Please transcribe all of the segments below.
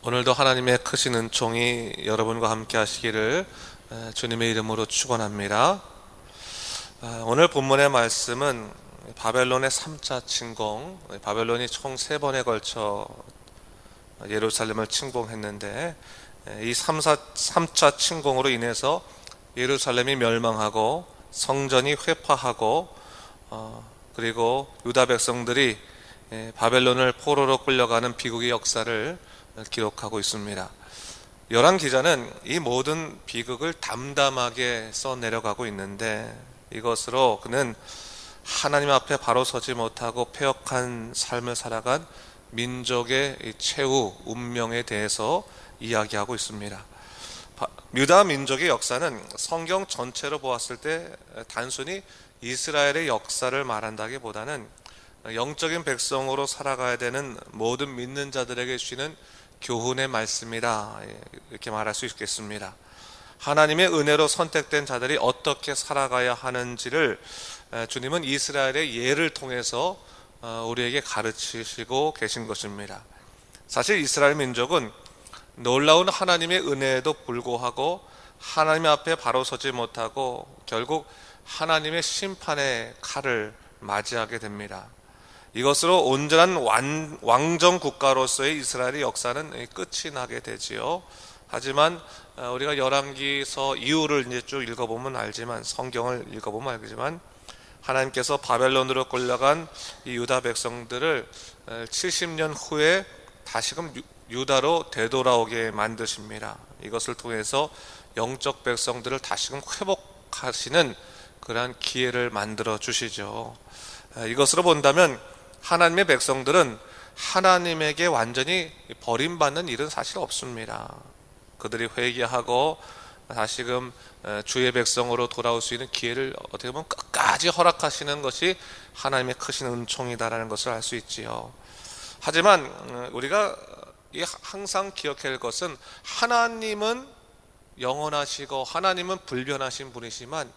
오늘도 하나님의 크신 은총이 여러분과 함께 하시기를 주님의 이름으로 축원합니다. 오늘 본문의 말씀은 바벨론의 3차 침공, 바벨론이 총 3번에 걸쳐 예루살렘을 침공했는데 이 3차 침공으로 인해서 예루살렘이 멸망하고 성전이 회파하고 그리고 유다 백성들이 바벨론을 포로로 끌려가는 비극의 역사를 기록하고 있습니다. 요한 기자는 이 모든 비극을 담담하게 써내려가고 있는데 이것으로 그는 하나님 앞에 바로 서지 못하고 패역한 삶을 살아간 민족의 최후 운명에 대해서 이야기하고 있습니다. 유다 민족의 역사는 성경 전체로 보았을 때 단순히 이스라엘의 역사를 말한다기보다는 영적인 백성으로 살아가야 되는 모든 믿는 자들에게 주시는 교훈의 말씀이다, 이렇게 말할 수 있겠습니다. 하나님의 은혜로 선택된 자들이 어떻게 살아가야 하는지를 주님은 이스라엘의 예를 통해서 우리에게 가르치시고 계신 것입니다. 사실 이스라엘 민족은 놀라운 하나님의 은혜에도 불구하고 하나님 앞에 바로 서지 못하고 결국 하나님의 심판의 칼을 맞이하게 됩니다. 이것으로 온전한 왕정 국가로서의 이스라엘의 역사는 끝이 나게 되지요. 하지만 우리가 열왕기서 이후를 이제 쭉 읽어보면 알지만, 성경을 읽어보면 알지만, 하나님께서 바벨론으로 끌려간 이 유다 백성들을 70년 후에 다시금 유다로 되돌아오게 만드십니다. 이것을 통해서 영적 백성들을 다시금 회복하시는 그러한 기회를 만들어 주시죠. 이것으로 본다면 하나님의 백성들은 하나님에게 완전히 버림받는 일은 사실 없습니다. 그들이 회개하고 다시금 주의 백성으로 돌아올 수 있는 기회를 어떻게 보면 끝까지 허락하시는 것이 하나님의 크신 은총이다라는 것을 알 수 있지요. 하지만 우리가 항상 기억해야 할 것은 하나님은 영원하시고 하나님은 불변하신 분이지만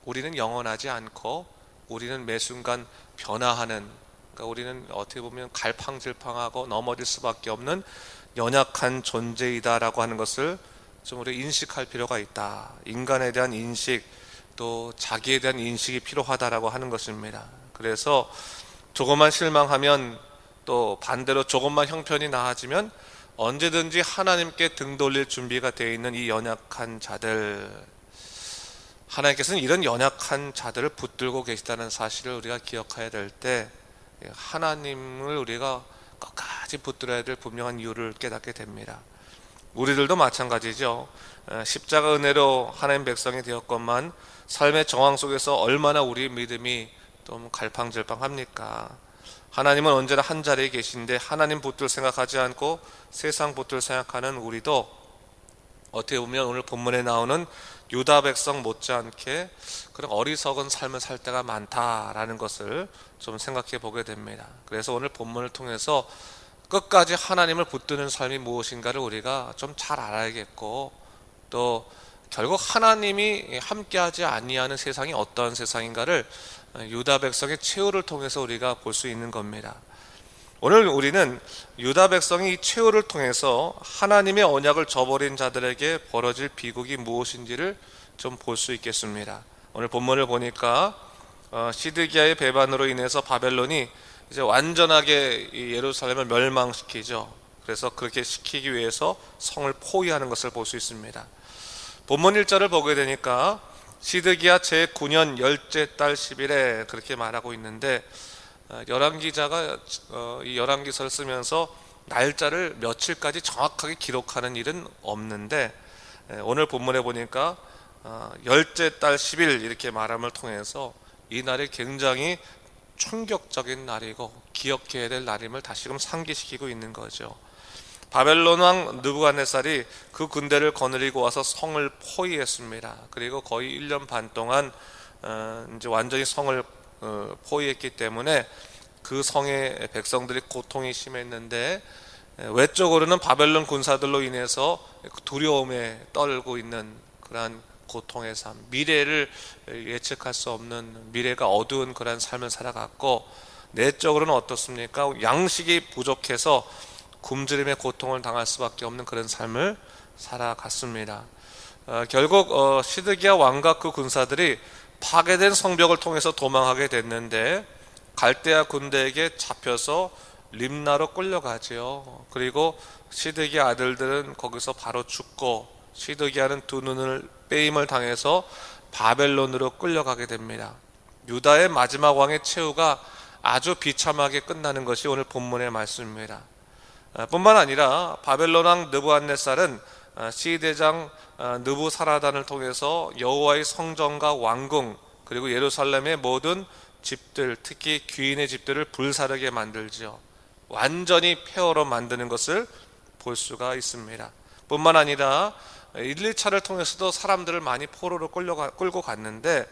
우리는 영원하지 않고 우리는 매 순간 변화하는, 그러니까 우리는 어떻게 보면 갈팡질팡하고 넘어질 수밖에 없는 연약한 존재이다라고 하는 것을 좀 우리 인식할 필요가 있다. 인간에 대한 인식, 또 자기에 대한 인식이 필요하다라고 하는 것입니다. 그래서 조금만 실망하면, 또 반대로 조금만 형편이 나아지면 언제든지 하나님께 등 돌릴 준비가 되어 있는 이 연약한 자들, 하나님께서는 이런 연약한 자들을 붙들고 계시다는 사실을 우리가 기억해야 될 때 하나님을 우리가 끝까지 붙들어야 될 분명한 이유를 깨닫게 됩니다. 우리들도 마찬가지죠. 십자가 은혜로 하나님 백성이 되었건만 삶의 정황 속에서 얼마나 우리 믿음이 좀 갈팡질팡합니까? 하나님은 언제나 한 자리에 계신데 하나님 붙들 생각하지 않고 세상 붙들 생각하는 우리도 어떻게 보면 오늘 본문에 나오는 유다 백성 못지않게 그런 어리석은 삶을 살 때가 많다라는 것을 좀 생각해 보게 됩니다. 그래서 오늘 본문을 통해서 끝까지 하나님을 붙드는 삶이 무엇인가를 우리가 좀 잘 알아야겠고, 또 결국 하나님이 함께하지 아니하는 세상이 어떠한 세상인가를 유다 백성의 최후를 통해서 우리가 볼 수 있는 겁니다. 오늘 우리는 유다 백성이 이 최후를 통해서 하나님의 언약을 저버린 자들에게 벌어질 비극이 무엇인지를 좀 볼 수 있겠습니다. 오늘 본문을 보니까 시드기야의 배반으로 인해서 바벨론이 이제 완전하게 이 예루살렘을 멸망시키죠. 그래서 그렇게 시키기 위해서 성을 포위하는 것을 볼 수 있습니다. 본문 1절을 보게 되니까 시드기야 제9년 열째 달 10일에 그렇게 말하고 있는데, 열왕 기자가 이 열왕기서를 쓰면서 날짜를 며칠까지 정확하게 기록하는 일은 없는데, 오늘 본문에 보니까 열째 달 10일 이렇게 말함을 통해서 이 날이 굉장히 충격적인 날이고 기억해야 될 날임을 다시금 상기시키고 있는 거죠. 바벨론 왕 느부갓네살이 그 군대를 거느리고 와서 성을 포위했습니다. 그리고 거의 1년 반 동안 이제 완전히 성을 포위했기 때문에 그 성의 백성들이 고통이 심했는데, 외적으로는 바벨론 군사들로 인해서 두려움에 떨고 있는 그러한 고통의 삶, 미래를 예측할 수 없는 미래가 어두운 그런 삶을 살아갔고, 내적으로는 어떻습니까? 양식이 부족해서 굶주림의 고통을 당할 수밖에 없는 그런 삶을 살아갔습니다. 결국 시드기야 왕과 그 군사들이 파괴된 성벽을 통해서 도망하게 됐는데 갈대아 군대에게 잡혀서 림나로 끌려가지요. 그리고 시드기야 아들들은 거기서 바로 죽고 시드기야는 두 눈을 빼임을 당해서 바벨론으로 끌려가게 됩니다. 유다의 마지막 왕의 최후가 아주 비참하게 끝나는 것이 오늘 본문의 말씀입니다. 뿐만 아니라 바벨론 왕 느부갓네살은 시대장 느부사라단을 통해서 여호와의 성전과 왕궁 그리고 예루살렘의 모든 집들, 특히 귀인의 집들을 불사르게 만들지요. 완전히 폐허로 만드는 것을 볼 수가 있습니다. 뿐만 아니라 1, 2차를 통해서도 사람들을 많이 포로로 끌고 갔는데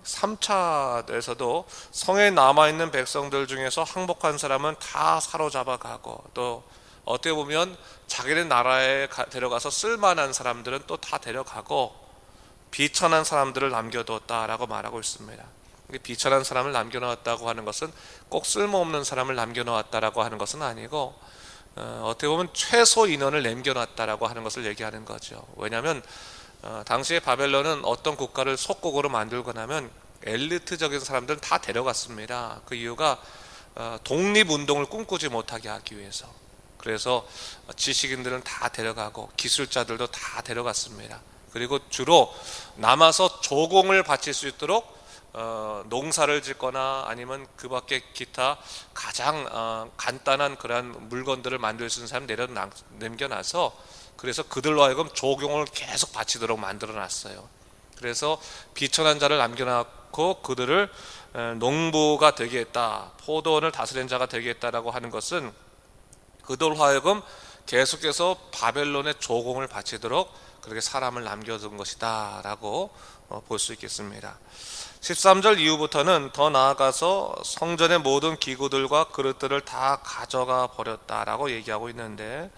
3차에서도 성에 남아있는 백성들 중에서 항복한 사람은 다 사로잡아 가고, 또 어떻게 보면 자기네 나라에 데려가서 쓸만한 사람들은 또 다 데려가고 비천한 사람들을 남겨두었다라고 말하고 있습니다. 비천한 사람을 남겨놓았다고 하는 것은 꼭 쓸모없는 사람을 남겨놓았다라고 하는 것은 아니고, 어떻게 보면 최소 인원을 남겨놨다라고 하는 것을 얘기하는 거죠. 왜냐하면 당시에 바벨론은 어떤 국가를 속국으로 만들고 나면 엘리트적인 사람들은 다 데려갔습니다. 그 이유가 독립운동을 꿈꾸지 못하게 하기 위해서. 그래서 지식인들은 다 데려가고 기술자들도 다 데려갔습니다. 그리고 주로 남아서 조공을 바칠 수 있도록 농사를 짓거나 아니면 그 밖에 기타 가장 간단한 그러한 물건들을 만들 수 있는 사람 남겨놔서, 그래서 그들로 하여금 조공을 계속 바치도록 만들어 놨어요. 그래서 비천한 자를 남겨놓고 그들을 농부가 되게 했다, 포도원을 다스린 자가 되게 했다라고 하는 것은 그들로 하여금 계속해서 바벨론의 조공을 바치도록 그렇게 사람을 남겨둔 것이다 라고 볼 수 있겠습니다. 13절 이후부터는 더 나아가서 성전의 모든 기구들과 그릇들을 다 가져가 버렸다라고 얘기하고 있는데,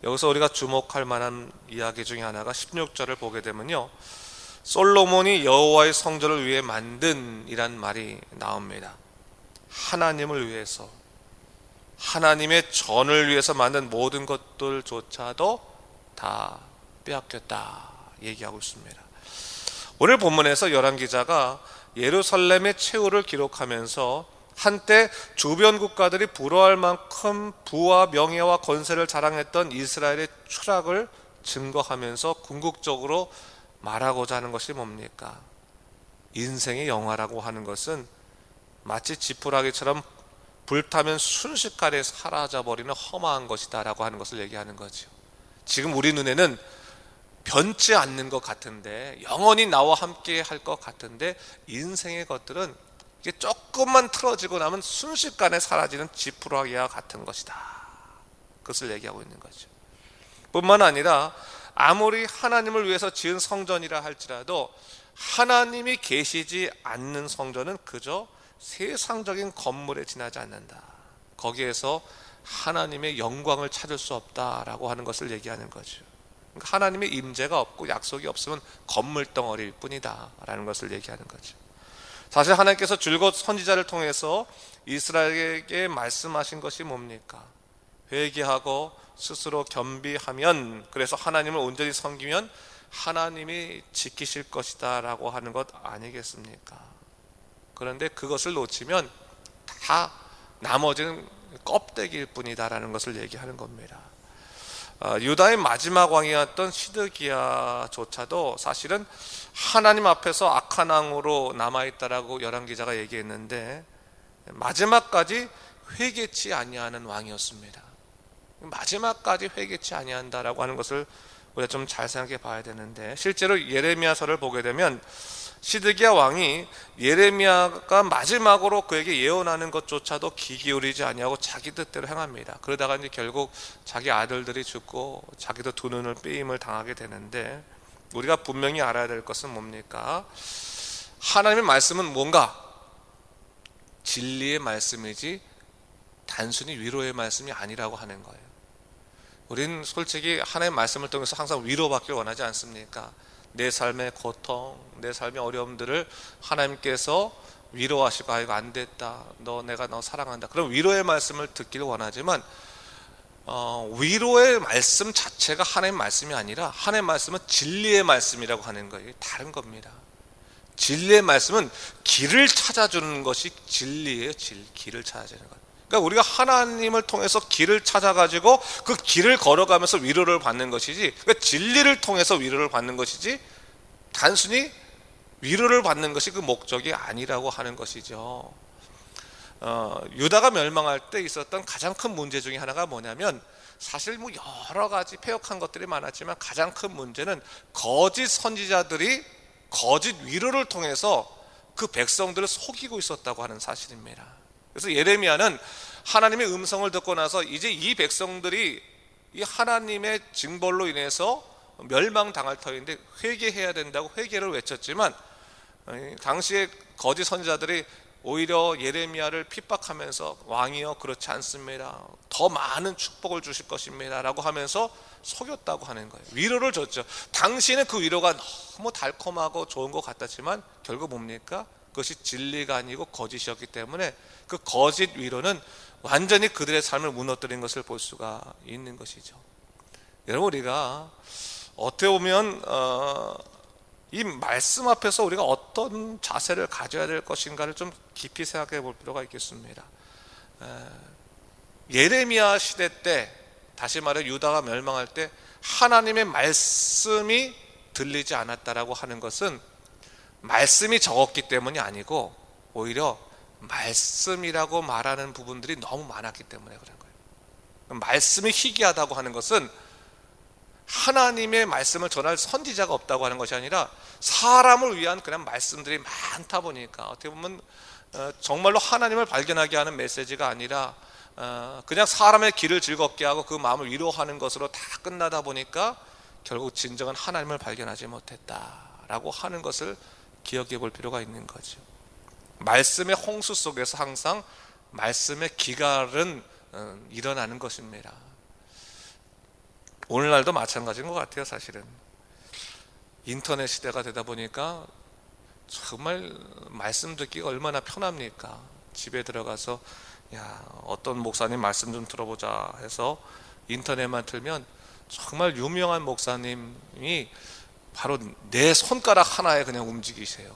여기서 우리가 주목할 만한 이야기 중에 하나가 16절을 보게 되면요, 솔로몬이 여호와의 성전을 위해 만든 이란 말이 나옵니다. 하나님을 위해서, 하나님의 전을 위해서 만든 모든 것들조차도 다 빼앗겼다 얘기하고 있습니다. 오늘 본문에서 요람 기자가 예루살렘의 최후를 기록하면서 한때 주변 국가들이 부러워할 만큼 부와 명예와 권세를 자랑했던 이스라엘의 추락을 증거하면서 궁극적으로 말하고자 하는 것이 뭡니까? 인생의 영화라고 하는 것은 마치 지푸라기처럼 불타면 순식간에 사라져버리는 험한 것이다 라고 하는 것을 얘기하는 거죠. 지금 우리 눈에는 변치 않는 것 같은데, 영원히 나와 함께 할 것 같은데, 인생의 것들은 이게 조금만 틀어지고 나면 순식간에 사라지는 지푸라기와 같은 것이다, 그것을 얘기하고 있는 거죠. 뿐만 아니라 아무리 하나님을 위해서 지은 성전이라 할지라도 하나님이 계시지 않는 성전은 그저 세상적인 건물에 지나지 않는다, 거기에서 하나님의 영광을 찾을 수 없다라고 하는 것을 얘기하는 거죠. 그러니까 하나님의 임재가 없고 약속이 없으면 건물 덩어리일 뿐이다 라는 것을 얘기하는 거죠. 사실 하나님께서 줄곧 선지자를 통해서 이스라엘에게 말씀하신 것이 뭡니까? 회개하고 스스로 겸비하면, 그래서 하나님을 온전히 섬기면 하나님이 지키실 것이다 라고 하는 것 아니겠습니까? 그런데 그것을 놓치면 다 나머지는 껍데기일 뿐이다 라는 것을 얘기하는 겁니다. 유다의 마지막 왕이었던 시드기야조차도 사실은 하나님 앞에서 악한 왕으로 남아있다라고 열왕 기자가 얘기했는데, 마지막까지 회개치 아니하는 왕이었습니다. 마지막까지 회개치 아니한다라고 하는 것을 우리가 좀 잘 생각해 봐야 되는데, 실제로 예레미야서를 보게 되면 시드기야 왕이 예레미야가 마지막으로 그에게 예언하는 것조차도 귀 기울이지 아니하고 자기 뜻대로 행합니다. 그러다가 이제 결국 자기 아들들이 죽고 자기도 두 눈을 빼임을 당하게 되는데, 우리가 분명히 알아야 될 것은 뭡니까? 하나님의 말씀은 뭔가 진리의 말씀이지 단순히 위로의 말씀이 아니라고 하는 거예요. 우린 솔직히 하나님의 말씀을 통해서 항상 위로받길 원하지 않습니까? 내 삶의 고통, 내 삶의 어려움들을 하나님께서 위로하시고, 아 이거 안 됐다, 내가 너 사랑한다, 그럼 위로의 말씀을 듣기를 원하지만, 위로의 말씀 자체가 하나님의 말씀이 아니라 하나님의 말씀은 진리의 말씀이라고 하는 거예요. 다른 겁니다. 진리의 말씀은 길을 찾아주는 것이 진리예요. 길을 찾아주는 것. 그러니까 우리가 하나님을 통해서 길을 찾아가지고 그 길을 걸어가면서 위로를 받는 것이지, 그러니까 진리를 통해서 위로를 받는 것이지 단순히 위로를 받는 것이 그 목적이 아니라고 하는 것이죠. 유다가 멸망할 때 있었던 가장 큰 문제 중에 하나가 뭐냐면, 사실 뭐 여러 가지 패역한 것들이 많았지만 가장 큰 문제는 거짓 선지자들이 거짓 위로를 통해서 그 백성들을 속이고 있었다고 하는 사실입니다. 그래서 예레미야는 하나님의 음성을 듣고 나서 이제 이 백성들이 이 하나님의 징벌로 인해서 멸망당할 터인데 회개해야 된다고 회개를 외쳤지만, 당시에 거짓 선지자들이 오히려 예레미야를 핍박하면서 왕이여 그렇지 않습니다, 더 많은 축복을 주실 것입니다 라고 하면서 속였다고 하는 거예요. 위로를 줬죠. 당시에는 그 위로가 너무 달콤하고 좋은 것 같았지만 결국 뭡니까? 그것이 진리가 아니고 거짓이었기 때문에 그 거짓 위로는 완전히 그들의 삶을 무너뜨린 것을 볼 수가 있는 것이죠. 여러분, 우리가 어떻게 보면 이 말씀 앞에서 우리가 어떤 자세를 가져야 될 것인가를 좀 깊이 생각해 볼 필요가 있겠습니다. 예레미야 시대 때, 다시 말해 유다가 멸망할 때 하나님의 말씀이 들리지 않았다라고 하는 것은 말씀이 적었기 때문이 아니고 오히려 말씀이라고 말하는 부분들이 너무 많았기 때문에 그런 거예요. 말씀이 희귀하다고 하는 것은 하나님의 말씀을 전할 선지자가 없다고 하는 것이 아니라 사람을 위한 그냥 말씀들이 많다 보니까 어떻게 보면 정말로 하나님을 발견하게 하는 메시지가 아니라 그냥 사람의 길을 즐겁게 하고 그 마음을 위로하는 것으로 다 끝나다 보니까 결국 진정한 하나님을 발견하지 못했다라고 하는 것을 기억해 볼 필요가 있는 거죠. 말씀의 홍수 속에서 항상 말씀의 기갈은 일어나는 것입니다. 오늘날도 마찬가지인 것 같아요. 사실은 인터넷 시대가 되다 보니까 정말 말씀 듣기가 얼마나 편합니까? 집에 들어가서 어떤 목사님 말씀 좀 들어보자 해서 인터넷만 틀면 정말 유명한 목사님이 바로 내 손가락 하나에 그냥 움직이세요.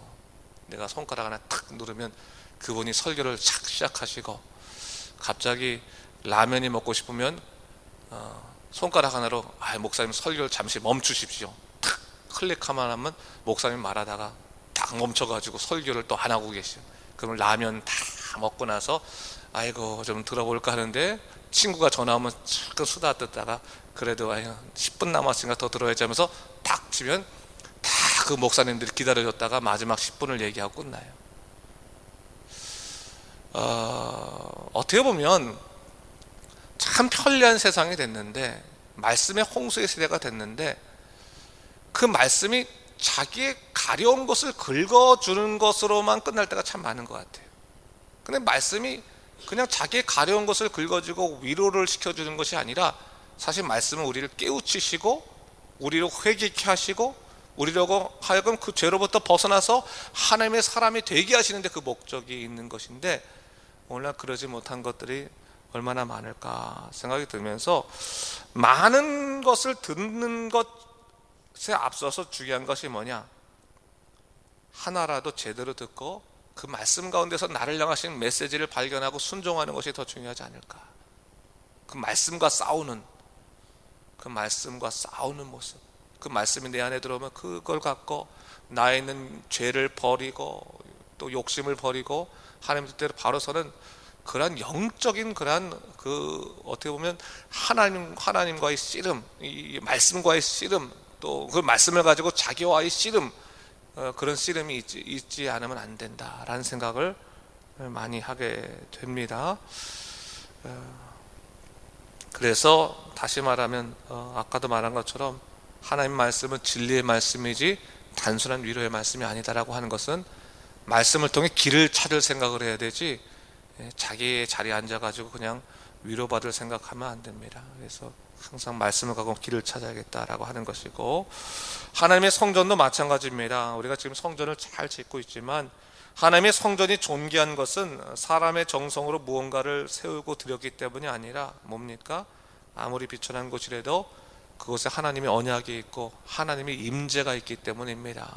내가 손가락 하나 탁 누르면 그분이 설교를 착 시작하시고, 갑자기 라면이 먹고 싶으면 손가락 하나로 목사님 설교를 잠시 멈추십시오, 탁 클릭하면 하면 목사님 말하다가 딱 멈춰가지고 설교를 또 안 하고 계시죠. 그러면 라면 다 먹고 나서 아이고 좀 들어볼까 하는데 친구가 전화 오면 잠깐 수다 듣다가 그래도 10분 남았으니까 더 들어야지 하면서 탁 치면 다 그 목사님들이 기다려줬다가 마지막 10분을 얘기하고 끝나요. 어떻게 보면 참 편리한 세상이 됐는데, 말씀의 홍수의 시대가 됐는데, 그 말씀이 자기의 가려운 것을 긁어주는 것으로만 끝날 때가 참 많은 것 같아요. 근데 말씀이 그냥 자기의 가려운 것을 긁어주고 위로를 시켜주는 것이 아니라, 사실 말씀은 우리를 깨우치시고 우리를 회개케 하시고 우리로 하여금 그 죄로부터 벗어나서 하나님의 사람이 되게 하시는데 그 목적이 있는 것인데, 오늘날 그러지 못한 것들이 얼마나 많을까 생각이 들면서, 많은 것을 듣는 것에 앞서서 중요한 것이 뭐냐, 하나라도 제대로 듣고 그 말씀 가운데서 나를 향하신 메시지를 발견하고 순종하는 것이 더 중요하지 않을까. 그 말씀과 싸우는 모습, 그 말씀이 내 안에 들어오면 그걸 갖고 나에 있는 죄를 버리고 또 욕심을 버리고 하나님 뜻대로 바로 서는 그런 영적인 그런 어떻게 보면 하나님과의 씨름, 이 말씀과의 씨름, 또 그 말씀을 가지고 자기와의 씨름, 그런 씨름이 있지 않으면 안 된다라는 생각을 많이 하게 됩니다. 그래서 다시 말하면 아까도 말한 것처럼 하나님 말씀은 진리의 말씀이지 단순한 위로의 말씀이 아니다라고 하는 것은, 말씀을 통해 길을 찾을 생각을 해야 되지 자기의 자리에 앉아가지고 그냥 위로받을 생각하면 안 됩니다. 그래서 항상 말씀을 갖고 길을 찾아야겠다라고 하는 것이고, 하나님의 성전도 마찬가지입니다. 우리가 지금 성전을 잘 짓고 있지만 하나님의 성전이 존귀한 것은 사람의 정성으로 무언가를 세우고 드렸기 때문이 아니라 뭡니까? 아무리 비천한 곳이라도 그곳에 하나님의 언약이 있고 하나님의 임재가 있기 때문입니다.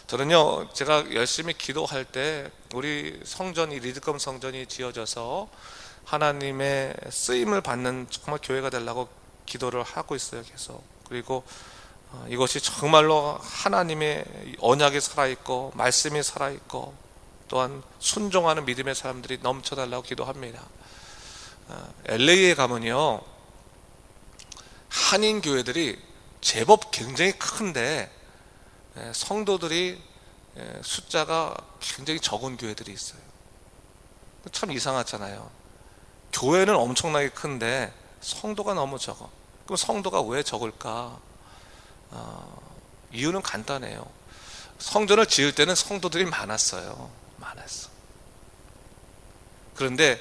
저는요, 제가 열심히 기도할 때 우리 성전이, 리드컴 성전이 지어져서 하나님의 쓰임을 받는 정말 교회가 되려고 기도를 하고 있어요, 계속. 그리고 이것이 정말로 하나님의 언약이 살아있고 말씀이 살아있고 또한 순종하는 믿음의 사람들이 넘쳐달라고 기도합니다. LA에 가면요, 한인 교회들이 제법 굉장히 큰데 성도들이 숫자가 굉장히 적은 교회들이 있어요. 참 이상하잖아요. 교회는 엄청나게 큰데 성도가 너무 적어. 그럼 성도가 왜 적을까? 이유는 간단해요. 성전을 지을 때는 성도들이 많았어요. 많았어. 그런데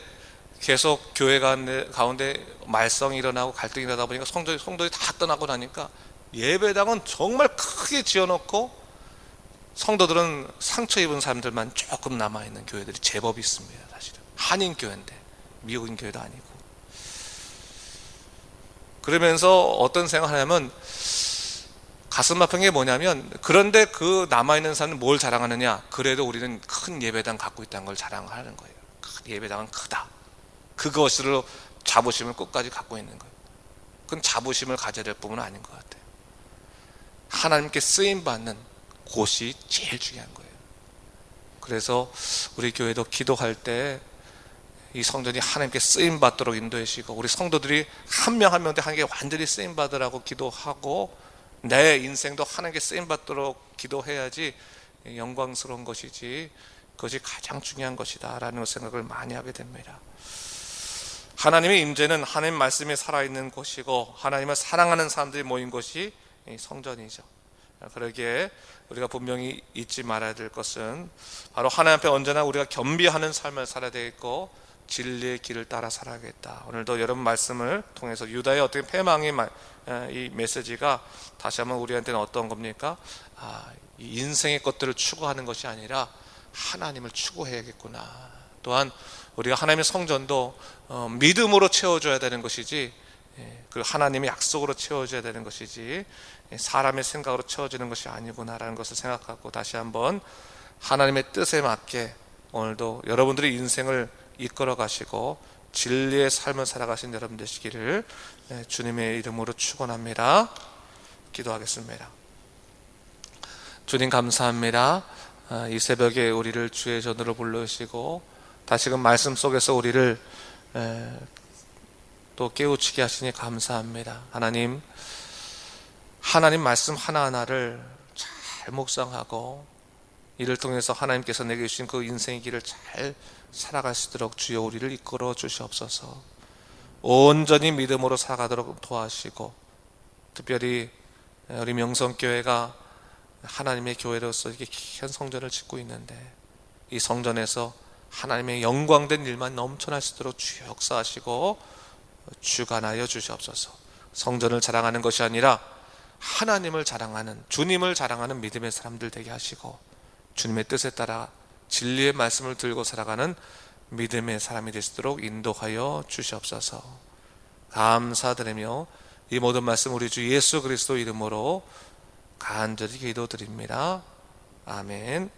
계속 교회 가운데 말썽이 일어나고 갈등이 일어나다 보니까 성도들이 다 떠나고 나니까 예배당은 정말 크게 지어놓고 성도들은 상처 입은 사람들만 조금 남아있는 교회들이 제법 있습니다. 사실은 한인 교회인데 미국인 교회도 아니고. 그러면서 어떤 생각을 하냐면 가슴 아픈 게 뭐냐면, 그런데 그 남아있는 사람은 뭘 자랑하느냐? 그래도 우리는 큰 예배당 갖고 있다는 걸 자랑하는 거예요. 큰 예배당은 크다. 그것으로 자부심을 끝까지 갖고 있는 거예요. 그건 자부심을 가져야 될 부분은 아닌 것 같아요. 하나님께 쓰임받는 곳이 제일 중요한 거예요. 그래서 우리 교회도 기도할 때 이 성전이 하나님께 쓰임받도록 인도해 주시고, 우리 성도들이 한 명 한 명한테 하나님께 완전히 쓰임받으라고 기도하고, 내 인생도 하나님께 쓰임받도록 기도해야지 영광스러운 것이지, 그것이 가장 중요한 것이다 라는 생각을 많이 하게 됩니다. 하나님의 임재는 하나님 말씀이 살아있는 곳이고 하나님을 사랑하는 사람들이 모인 곳이 성전이죠. 그러기에 우리가 분명히 잊지 말아야 될 것은 바로 하나님 앞에 언제나 우리가 겸비하는 삶을 살아야 되겠고 진리의 길을 따라 살아야겠다. 오늘도 여러분 말씀을 통해서 유다의 어떻게 패망의 이 메시지가 다시 한번 우리한테는 어떤 겁니까? 이 인생의 것들을 추구하는 것이 아니라 하나님을 추구해야겠구나. 또한 우리가 하나님의 성전도 믿음으로 채워줘야 되는 것이지, 그 하나님의 약속으로 채워줘야 되는 것이지 사람의 생각으로 채워지는 것이 아니구나라는 것을 생각하고 다시 한번 하나님의 뜻에 맞게 오늘도 여러분들의 인생을 이끌어 가시고 진리의 삶을 살아가신 여러분 되시기를 주님의 이름으로 축원합니다. 기도하겠습니다. 주님 감사합니다. 이 새벽에 우리를 주의 전으로 불러주시고 다시금 말씀 속에서 우리를 또 깨우치게 하시니 감사합니다. 하나님 말씀 하나하나를 잘 묵상하고 이를 통해서 하나님께서 내게 주신 그 인생의 길을 잘 살아갈 수 있도록 주여 우리를 이끌어 주시옵소서. 온전히 믿음으로 살아가도록 도와주시고, 특별히 우리 명성교회가 하나님의 교회로서 이렇게 큰 성전을 짓고 있는데 이 성전에서 하나님의 영광된 일만 넘쳐날 수 있도록 주여 역사하시고 주관하여 주시옵소서. 성전을 자랑하는 것이 아니라 하나님을 자랑하는, 주님을 자랑하는 믿음의 사람들 되게 하시고 주님의 뜻에 따라 진리의 말씀을 들고 살아가는 믿음의 사람이 될 수 있도록 인도하여 주시옵소서. 감사드리며 이 모든 말씀 우리 주 예수 그리스도 이름으로 간절히 기도드립니다. 아멘.